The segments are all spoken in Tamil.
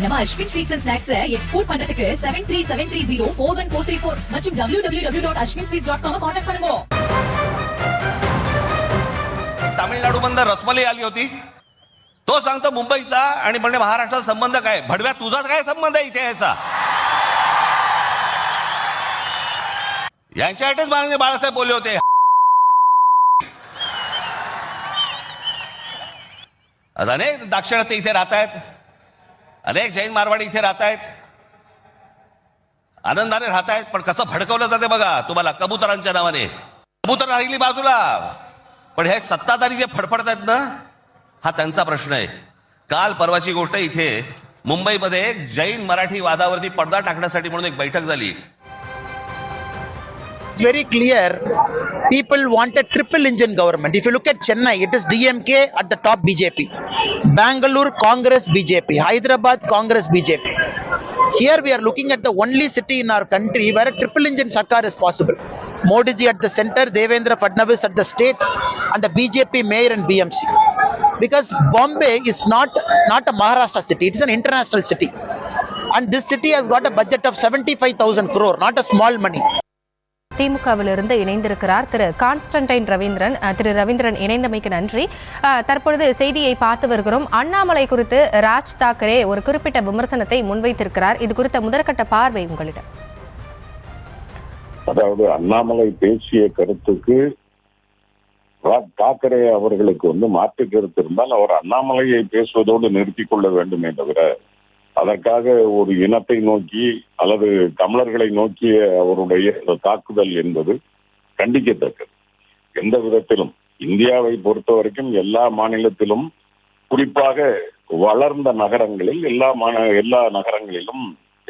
நம்ம Ashwin sweets and snacks export பண்றதுக்கு 7373041434 மற்றும் www.ashwinsweets.com कांटेक्ट பண்ணுங்க. तामिळनाडू बंद रसमलाई आली होती. तो सांगतो मुंबईचा आणि म्हणजे महाराष्ट्राचा संबंध काय? भडव्या तुझा काय संबंध आहे इथे याचा? यांच्यासाठीच माननीय बाळासाहेब बोलले होते. अनेक दाक्षिणात्य इथे राहत आहेत, अनेक जैन मारवाडी इथे राहत आहेत, आनंदाने राहत आहेत, पण कसं भडकवलं जाते बघा तुम्हाला कबुतरांच्या नावाने. कबुतर राहिली बाजूला, पण हे सत्ताधारी जे फडफडत आहेत ना, हा त्यांचा प्रश्न आहे. काल परवाची गोष्ट इथे मुंबईमध्ये एक जैन मराठी वादावरती पडदा टाकण्यासाठी म्हणून एक बैठक झाली. It's very clear people want a triple engine government. If you look at Chennai, it is DMK at the top, BJP, Bangalore Congress BJP, Hyderabad Congress BJP. Here we are looking at the only city in our country where a triple engine sarkar is possible. Modi ji at the center, Devendra Fadnavis at the state, and the BJP mayor and BMC. Because Bombay is not a Maharashtra city, it is an international city, and this city has got a budget of 75,000 crore, not a small money. திமுகவிலிருந்து இணைந்திருக்கிறார் திரு கான்ஸ்டன்டைன் ரவீந்திரன். திரு ரவீந்திரன் இணைந்தமைக்கு நன்றி. தற்பொழுது செய்தியை பார்த்து வருகிறோம். அண்ணாமலை குறித்து ராஜ் தாக்கரே ஒரு குறிப்பிட்ட விமர்சனத்தை முன்வைத்திருக்கிறார். இது குறித்த முதற்கட்ட பார்வை உங்களிடம். அதாவது அண்ணாமலை பேசிய கருத்துக்கு ராஜ் தாக்கரே அவர்களுக்கு மாற்று கருத்து இருந்தால் அவர் அண்ணாமலையை பேசுவதோடு நிறுத்திக் கொள்ள வேண்டுமே தவிர அதற்காக ஒரு இனத்தை நோக்கி அல்லது தமிழர்களை நோக்கிய அவருடைய தாக்குதல் என்பது கண்டிக்கத்தக்கது. எந்த விதத்திலும் இந்தியாவை பொறுத்த வரைக்கும் எல்லா மாநிலத்திலும், குறிப்பாக வளர்ந்த நகரங்களில் எல்லா நகரங்களிலும்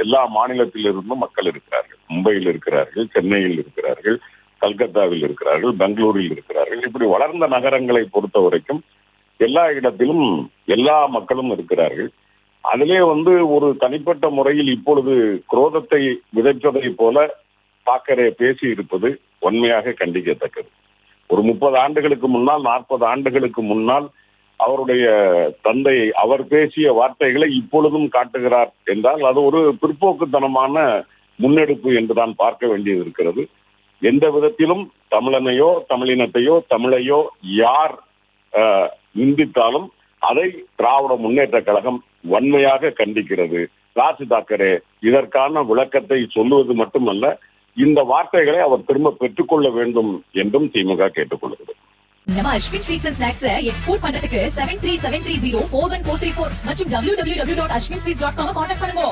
எல்லா மாநிலத்திலிருந்தும் மக்கள் இருக்கிறார்கள். மும்பையில் இருக்கிறார்கள், சென்னையில் இருக்கிறார்கள், கல்கத்தாவில் இருக்கிறார்கள், பெங்களூரில் இருக்கிறார்கள். இப்படி வளர்ந்த நகரங்களை பொறுத்த வரைக்கும் எல்லா இடத்திலும் எல்லா மக்களும் இருக்கிறார்கள். அதிலே ஒரு தனிப்பட்ட முறையில் இப்பொழுது குரோதத்தை விதைப்பதை போல தாக்கரே பேசி இருப்பது உண்மையாக கண்டிக்கத்தக்கது. ஒரு 30 ஆண்டுகளுக்கு முன்னால், 40 ஆண்டுகளுக்கு முன்னால் அவருடைய தந்தை அவர் பேசிய வார்த்தைகளை இப்பொழுதும் காட்டுகிறார் என்றால் அது ஒரு பிற்போக்குத்தனமான முன்னெடுப்பு என்றுதான் பார்க்க வேண்டியது இருக்கிறது. எந்த விதத்திலும் தமிழனையோ தமிழினத்தையோ தமிழையோ யார் நிந்தித்தாலும் அதை திராவிட முன்னேற்ற கழகம் வன்மையாக கண்டிக்கிறது. ராஜ் தாக்கரே இதற்கான விளக்கத்தை சொல்லுவது மட்டுமல்ல, இந்த வார்த்தைகளை அவர் திரும்ப பெற்றுக்கொள்ள வேண்டும் என்றும் திமுக கேட்டுக்கொள்கிறது. நம்ம Ashwin sweets and snacks export பண்றதுக்கு 7373041434 மற்றும் www.ashwinsweets.com கான்டாக்ட் பண்ணுங்க.